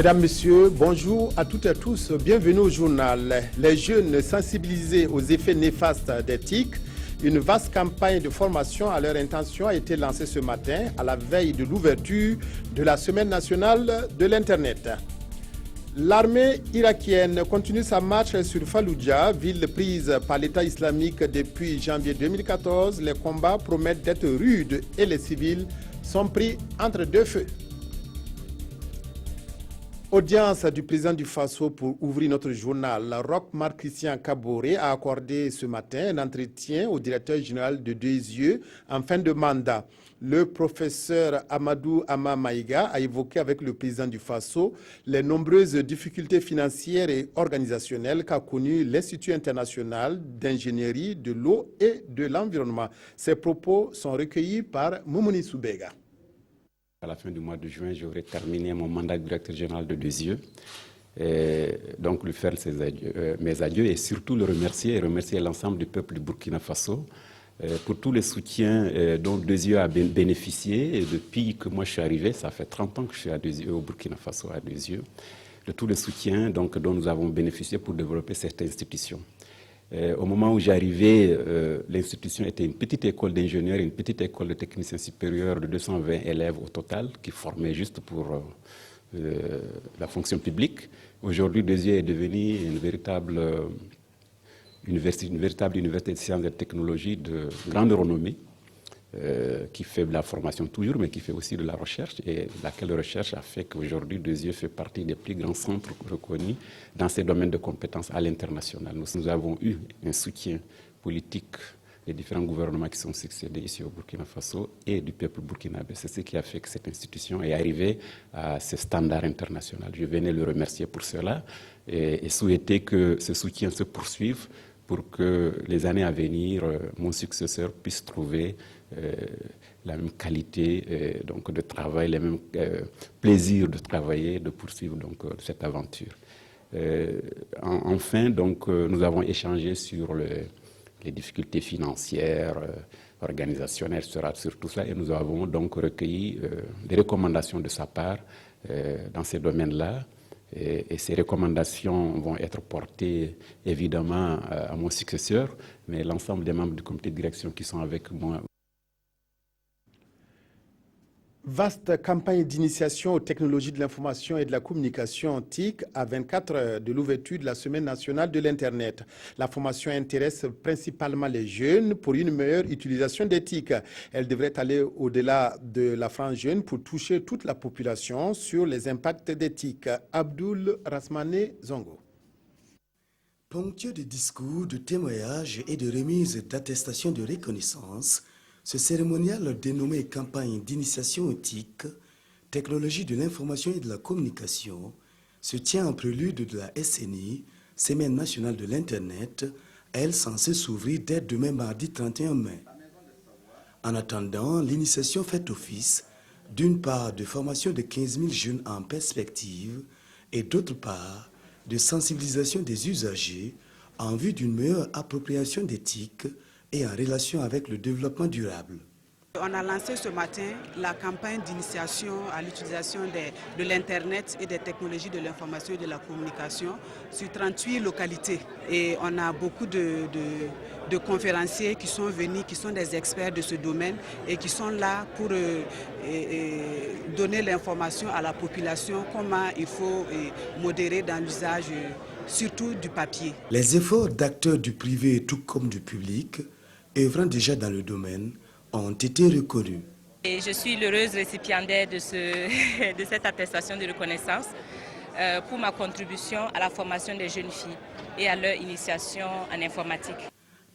Mesdames, Messieurs, bonjour à toutes et à tous. Bienvenue au journal. Les jeunes sensibilisés aux effets néfastes des TIC. Une vaste campagne de formation à leur intention a été lancée ce matin à la veille de l'ouverture de la Semaine nationale de l'Internet. L'armée irakienne continue sa marche sur Fallujah, ville prise par l'État islamique depuis janvier 2014. Les combats promettent d'être rudes et les civils sont pris entre deux feux. Audience du président du Faso pour ouvrir notre journal. Roch Marc Christian Kaboré a accordé ce matin un entretien au directeur général de Deux Yeux en fin de mandat. Le professeur Amadou Ama Maïga a évoqué avec le président du Faso les nombreuses difficultés financières et organisationnelles qu'a connues l'Institut international d'ingénierie de l'eau et de l'environnement. Ces propos sont recueillis par Moumouni Soubega. À la fin du mois de juin, j'aurai terminé mon mandat de directeur général de Deux Yeux. Donc, lui faire mes adieux et surtout le remercier et remercier l'ensemble du peuple du Burkina Faso pour tous les soutiens dont Deux Yeux a bénéficié. Et depuis que moi je suis arrivé, ça fait 30 ans que je suis à Deux Yeux, au Burkina Faso à Deux Yeux, de tous les soutiens donc, dont nous avons bénéficié pour développer cette institution. Au moment où j'arrivais, l'institution était une petite école d'ingénieurs, une petite école de techniciens supérieurs de 220 élèves au total, qui formaient juste pour la fonction publique. Aujourd'hui, Deux Yeux est devenue une véritable université de sciences et de technologies de grande renommée, qui fait de la formation toujours, mais qui fait aussi de la recherche, et laquelle recherche a fait qu'aujourd'hui, Deux Yeux fait partie des plus grands centres reconnus dans ces domaines de compétences à l'international. Nous avons eu un soutien politique des différents gouvernements qui sont succédés ici au Burkina Faso et du peuple burkinabé. C'est ce qui a fait que cette institution est arrivée à ce standard international. Je venais le remercier pour cela et souhaiter que ce soutien se poursuive pour que les années à venir, mon successeur puisse trouver la même qualité donc de travail, les mêmes plaisirs de travailler, de poursuivre donc, cette aventure. Enfin, donc, nous avons échangé sur les difficultés financières, organisationnelles, sur tout ça, et nous avons donc recueilli des recommandations de sa part dans ces domaines-là. Et ces recommandations vont être portées évidemment à mon successeur, mais l'ensemble des membres du comité de direction qui sont avec moi. Vaste campagne d'initiation aux technologies de l'information et de la communication TIC à 24 heures de l'ouverture de la Semaine nationale de l'Internet. La formation intéresse principalement les jeunes pour une meilleure utilisation des TIC. Elle devrait aller au-delà de la frange jeune pour toucher toute la population sur les impacts des TIC. Abdoul Rasmane Zongo. Ponctué de discours, de témoignages et de remises d'attestations de reconnaissance, ce cérémonial dénommé campagne d'initiation aux TIC, technologie de l'information et de la communication, se tient en prélude de la SNI, Semaine nationale de l'Internet, elle censée s'ouvrir dès demain mardi 31 mai. En attendant, l'initiation fait office, d'une part, de formation de 15 000 jeunes en perspective et d'autre part, de sensibilisation des usagers en vue d'une meilleure appropriation des TIC et en relation avec le développement durable. On a lancé ce matin la campagne d'initiation à l'utilisation de l'Internet et des technologies de l'information et de la communication sur 38 localités. Et on a beaucoup de conférenciers qui sont venus, qui sont des experts de ce domaine et qui sont là pour donner l'information à la population, comment il faut modérer dans l'usage, surtout du papier. Les efforts d'acteurs du privé tout comme du public, œuvrant déjà dans le domaine, ont été reconnus. Et je suis l'heureuse récipiendaire de cette attestation de reconnaissance pour ma contribution à la formation des jeunes filles et à leur initiation en informatique.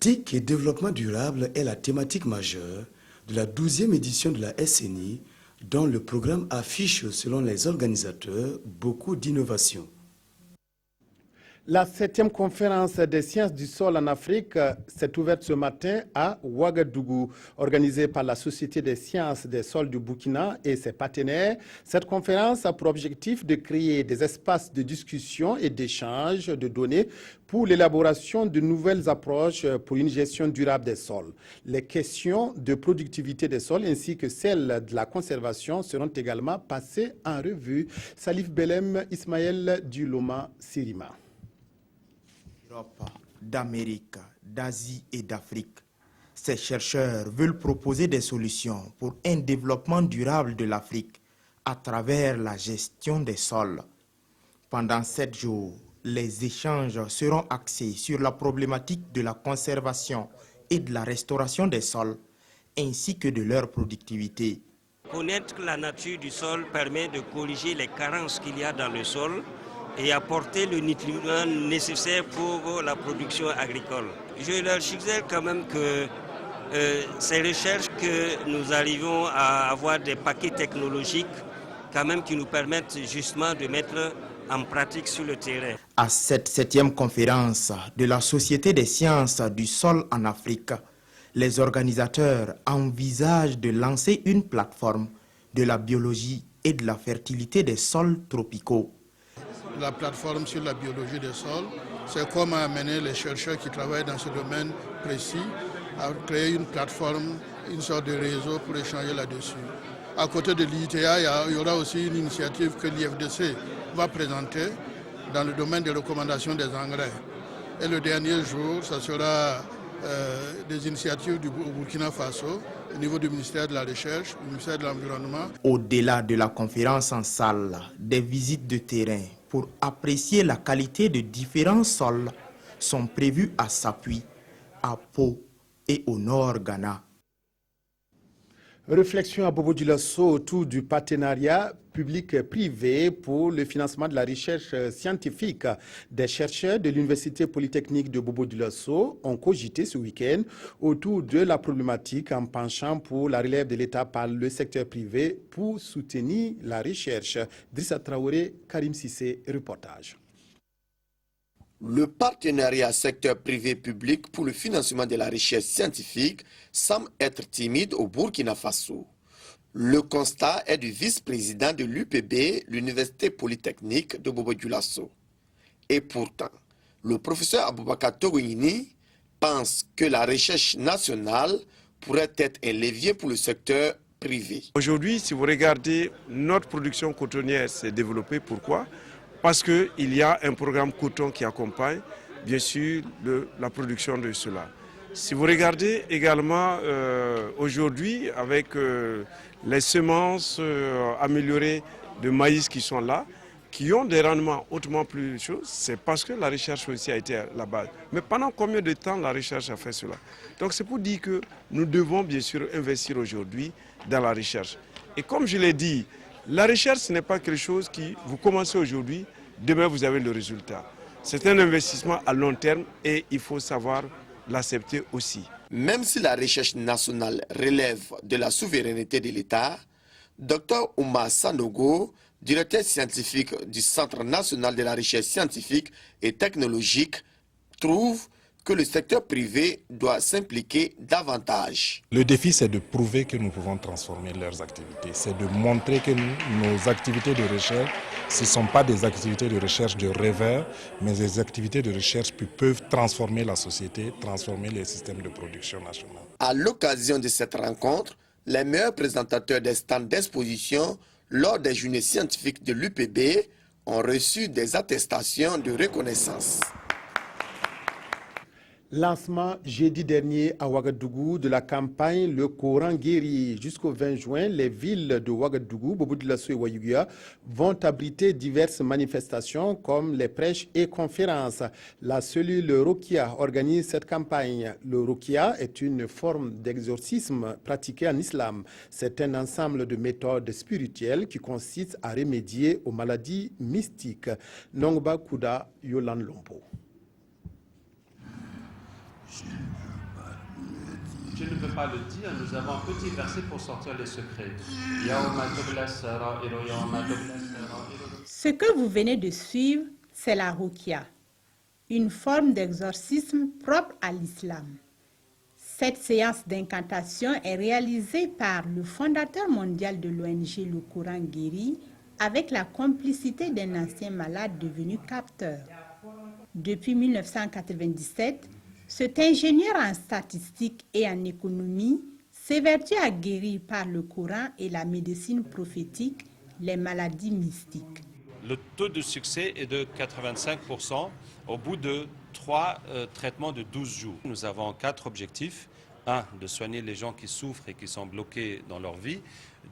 TIC et développement durable est la thématique majeure de la 12e édition de la SNI, dont le programme affiche, selon les organisateurs, beaucoup d'innovations. La 7e conférence des sciences du sol en Afrique s'est ouverte ce matin à Ouagadougou. Organisée par la Société des sciences des sols du Burkina et ses partenaires, cette conférence a pour objectif de créer des espaces de discussion et d'échange de données pour l'élaboration de nouvelles approches pour une gestion durable des sols. Les questions de productivité des sols ainsi que celles de la conservation seront également passées en revue. Salif Belem, Ismaël Duloma, Sirima. D'Europe, d'Amérique, d'Asie et d'Afrique. Ces chercheurs veulent proposer des solutions pour un développement durable de l'Afrique à travers la gestion des sols. Pendant 7 jours, les échanges seront axés sur la problématique de la conservation et de la restauration des sols, ainsi que de leur productivité. Connaître la nature du sol permet de corriger les carences qu'il y a dans le sol et apporter le nutriment nécessaire pour la production agricole. Je leur suggère quand même que ces recherches que nous arrivons à avoir des paquets technologiques quand même qui nous permettent justement de mettre en pratique sur le terrain. À cette 7e conférence de la Société des sciences du sol en Afrique, les organisateurs envisagent de lancer une plateforme de la biologie et de la fertilité des sols tropicaux. La plateforme sur la biologie des sols, c'est comment amener les chercheurs qui travaillent dans ce domaine précis à créer une plateforme, une sorte de réseau pour échanger là-dessus. À côté de l'IITA, il y aura aussi une initiative que l'IFDC va présenter dans le domaine des recommandations des engrais. Et le dernier jour, ça sera des initiatives du Burkina Faso au niveau du ministère de la Recherche, du ministère de l'Environnement. Au-delà de la conférence en salle, des visites de terrain pour apprécier la qualité de différents sols sont prévues à Sapui, à Pau et au Nord Ghana. Réflexion à Bobo-Dioulasso autour du partenariat public-privé pour le financement de la recherche scientifique. Des chercheurs de l'Université polytechnique de Bobo-Dioulasso ont cogité ce week-end autour de la problématique en penchant pour la relève de l'État par le secteur privé pour soutenir la recherche. Drissa Traoré, Karim Sissé, reportage. Le partenariat secteur privé-public pour le financement de la recherche scientifique semble être timide au Burkina Faso. Le constat est du vice-président de l'UPB, l'Université polytechnique de Bobo-Dioulasso. Et pourtant, le professeur Aboubakar Togoyini pense que la recherche nationale pourrait être un levier pour le secteur privé. Aujourd'hui, si vous regardez, notre production cotonnière s'est développée. Pourquoi ? Parce qu'il y a un programme coton qui accompagne, bien sûr, la production de cela. Si vous regardez également aujourd'hui, avec les semences améliorées de maïs qui sont là, qui ont des rendements hautement plus chauds, c'est parce que la recherche aussi a été à la base. Mais pendant combien de temps la recherche a fait cela? Donc c'est pour dire que nous devons bien sûr investir aujourd'hui dans la recherche. Et comme je l'ai dit, la recherche, ce n'est pas quelque chose qui, vous commencez aujourd'hui, demain vous avez le résultat. C'est un investissement à long terme et il faut savoir l'accepter aussi. Même si la recherche nationale relève de la souveraineté de l'État, Dr Oumar Sanogo, directeur scientifique du Centre national de la recherche scientifique et technologique, trouve que le secteur privé doit s'impliquer davantage. Le défi, c'est de prouver que nous pouvons transformer leurs activités. C'est de montrer que nos activités de recherche, ce ne sont pas des activités de recherche de rêveurs, mais des activités de recherche qui peuvent transformer la société, transformer les systèmes de production nationaux. À l'occasion de cette rencontre, les meilleurs présentateurs des stands d'exposition lors des journées scientifiques de l'UPB ont reçu des attestations de reconnaissance. Lancement jeudi dernier à Ouagadougou de la campagne Le Coran guéri. Jusqu'au 20 juin, les villes de Ouagadougou, Bobo-Dioulasso et Ouayouguia vont abriter diverses manifestations comme les prêches et conférences. La cellule Rokia organise cette campagne. Le Rokia est une forme d'exorcisme pratiquée en islam. C'est un ensemble de méthodes spirituelles qui consiste à remédier aux maladies mystiques. Nongba Kouda, Yolan Lompo. Je ne peux pas le dire, nous avons un petit verset pour sortir les secrets. Ce que vous venez de suivre, c'est la Rukia. une forme d'exorcisme propre à l'islam. Cette séance d'incantation est réalisée par le fondateur mondial de l'ONG Le Coran Guéri avec la complicité d'un ancien malade devenu capteur. Depuis 1997, cet ingénieur en statistique et en économie s'évertue à guérir par le Coran et la médecine prophétique les maladies mystiques. Le taux de succès est de 85% au bout de 3 traitements de 12 jours. Nous avons 4 objectifs. 1, de soigner les gens qui souffrent et qui sont bloqués dans leur vie.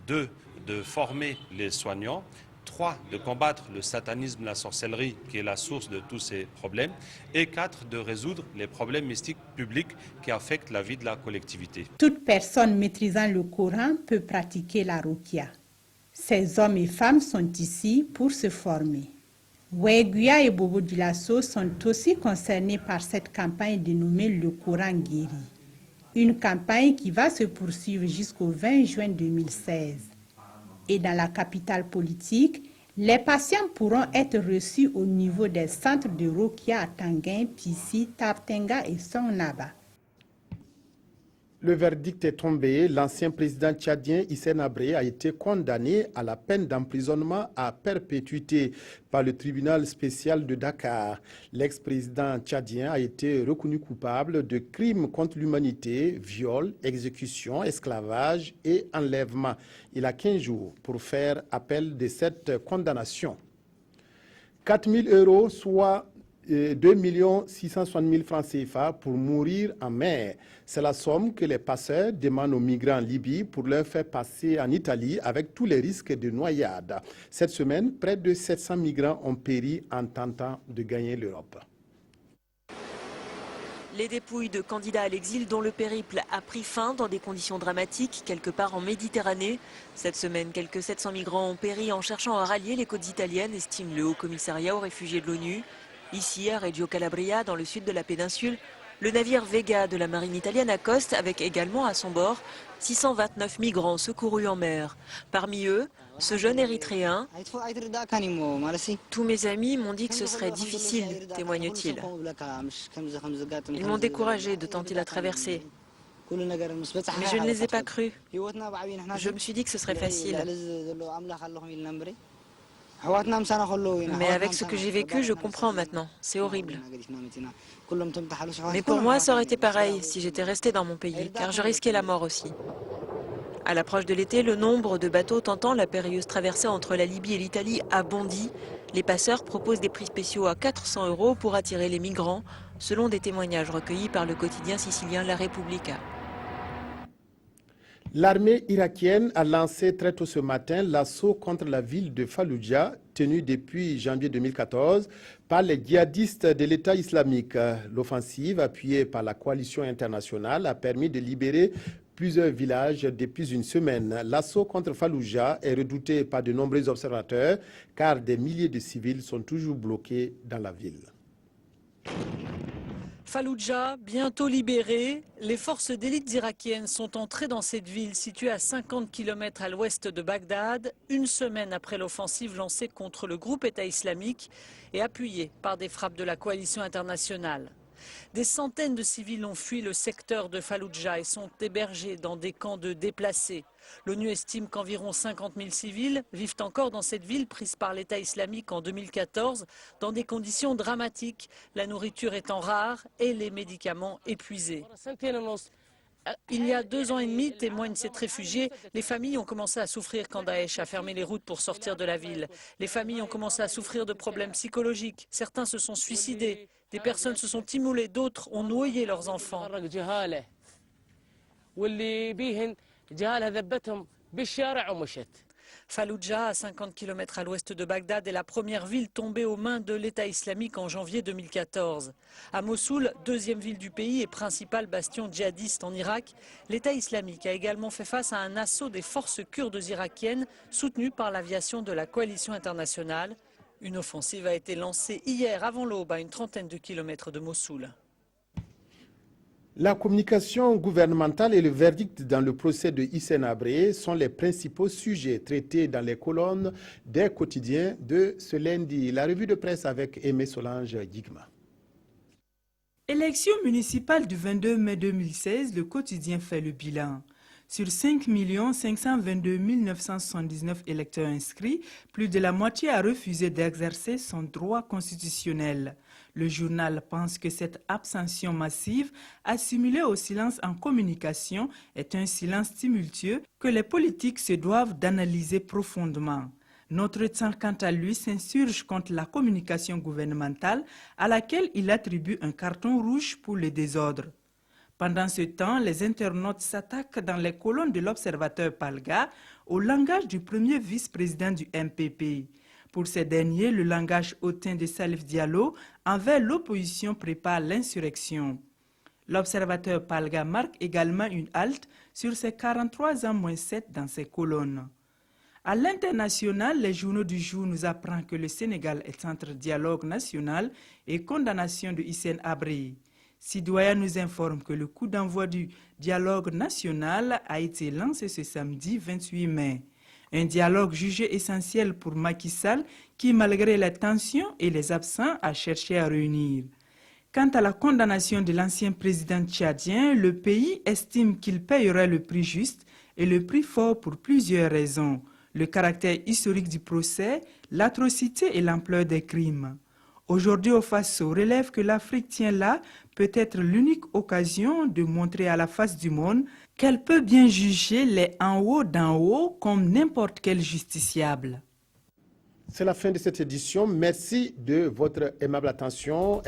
2, de former les soignants. 3, de combattre le satanisme, la sorcellerie qui est la source de tous ces problèmes. Et 4, de résoudre les problèmes mystiques publics qui affectent la vie de la collectivité. Toute personne maîtrisant le Coran peut pratiquer la ruqya. Ces hommes et femmes sont ici pour se former. Ouéguia et Bobo Dioulasso sont aussi concernés par cette campagne dénommée le Coran Guéri. Une campagne qui va se poursuivre jusqu'au 20 juin 2016. Et dans la capitale politique, les patients pourront être reçus au niveau des centres de Ruqya à Tanguin, Pissi, Taptenga et Songnaba. Le verdict est tombé. L'ancien président tchadien Hissène Habré a été condamné à la peine d'emprisonnement à perpétuité par le tribunal spécial de Dakar. L'ex-président tchadien a été reconnu coupable de crimes contre l'humanité, viol, exécution, esclavage et enlèvement. Il a 15 jours pour faire appel de cette condamnation. 4 000 €, soit 2 660 000 francs CFA pour mourir en mer. C'est la somme que les passeurs demandent aux migrants en Libye pour leur faire passer en Italie avec tous les risques de noyade. Cette semaine, près de 700 migrants ont péri en tentant de gagner l'Europe. Les dépouilles de candidats à l'exil dont le périple a pris fin dans des conditions dramatiques quelque part en Méditerranée. Cette semaine, quelques 700 migrants ont péri en cherchant à rallier les côtes italiennes, estime le Haut-Commissariat aux réfugiés de l'ONU. Ici, à Reggio Calabria, dans le sud de la péninsule, le navire Vega de la marine italienne accoste avec également à son bord 629 migrants secourus en mer. Parmi eux, ce jeune Érythréen. Tous mes amis m'ont dit que ce serait difficile, témoigne-t-il. Ils m'ont découragé de tenter la traversée. Mais je ne les ai pas crus. Je me suis dit que ce serait facile. Mais avec ce que j'ai vécu, je comprends maintenant. C'est horrible. Mais pour moi, ça aurait été pareil si j'étais resté dans mon pays, car je risquais la mort aussi. À l'approche de l'été, le nombre de bateaux tentant la périlleuse traversée entre la Libye et l'Italie a bondi. Les passeurs proposent des prix spéciaux à 400 € pour attirer les migrants, selon des témoignages recueillis par le quotidien sicilien La Repubblica. L'armée irakienne a lancé très tôt ce matin l'assaut contre la ville de Falloujah, tenue depuis janvier 2014 par les djihadistes de l'État islamique. L'offensive, appuyée par la coalition internationale, a permis de libérer plusieurs villages depuis une semaine. L'assaut contre Falloujah est redouté par de nombreux observateurs car des milliers de civils sont toujours bloqués dans la ville. Falloujah, bientôt libérée, les forces d'élite irakiennes sont entrées dans cette ville située à 50 km à l'ouest de Bagdad, une semaine après l'offensive lancée contre le groupe État islamique et appuyée par des frappes de la coalition internationale. Des centaines de civils ont fui le secteur de Falloujah et sont hébergés dans des camps de déplacés. L'ONU estime qu'environ 50 000 civils vivent encore dans cette ville prise par l'État islamique en 2014 dans des conditions dramatiques, la nourriture étant rare et les médicaments épuisés. Il y a 2 ans et demi, témoignent ces réfugiés, les familles ont commencé à souffrir quand Daesh a fermé les routes pour sortir de la ville. Les familles ont commencé à souffrir de problèmes psychologiques. Certains se sont suicidés, des personnes se sont immolées, d'autres ont noyé leurs enfants. Falloujah, à 50 km à l'ouest de Bagdad, est la première ville tombée aux mains de l'État islamique en janvier 2014. À Mossoul, deuxième ville du pays et principal bastion djihadiste en Irak, l'État islamique a également fait face à un assaut des forces kurdes irakiennes soutenues par l'aviation de la coalition internationale. Une offensive a été lancée hier avant l'aube à une trentaine de kilomètres de Mossoul. La communication gouvernementale et le verdict dans le procès de Hissène Habré sont les principaux sujets traités dans les colonnes des quotidiens de ce lundi. La revue de presse avec Aimé Solange Guigma. Élection municipale du 22 mai 2016, le quotidien fait le bilan. Sur 5 522 979 électeurs inscrits, plus de la moitié a refusé d'exercer son droit constitutionnel. Le journal pense que cette abstention massive, assimilée au silence en communication, est un silence tumultueux que les politiques se doivent d'analyser profondément. Notre temps, quant à lui, s'insurge contre la communication gouvernementale à laquelle il attribue un carton rouge pour le désordre. Pendant ce temps, les internautes s'attaquent dans les colonnes de l'Observateur Palga au langage du premier vice-président du MPP. Pour ces derniers, le langage hautain de Salif Diallo envers l'opposition prépare l'insurrection. L'Observateur Palga marque également une halte sur ses 43 ans moins 7 dans ses colonnes. À l'international, les journaux du jour nous apprennent que le Sénégal est entre dialogue national et condamnation de Hissène Habré. Sidoya nous informe que le coup d'envoi du dialogue national a été lancé ce samedi 28 mai. Un dialogue jugé essentiel pour Macky Sall qui, malgré les tensions et les absents, a cherché à réunir. Quant à la condamnation de l'ancien président tchadien, le pays estime qu'il payerait le prix juste et le prix fort pour plusieurs raisons. Le caractère historique du procès, l'atrocité et l'ampleur des crimes. Aujourd'hui, Ofaso relève que l'Afrique tient là peut-être l'unique occasion de montrer à la face du monde qu'elle peut bien juger les en haut d'en haut comme n'importe quel justiciable. C'est la fin de cette édition. Merci de votre aimable attention.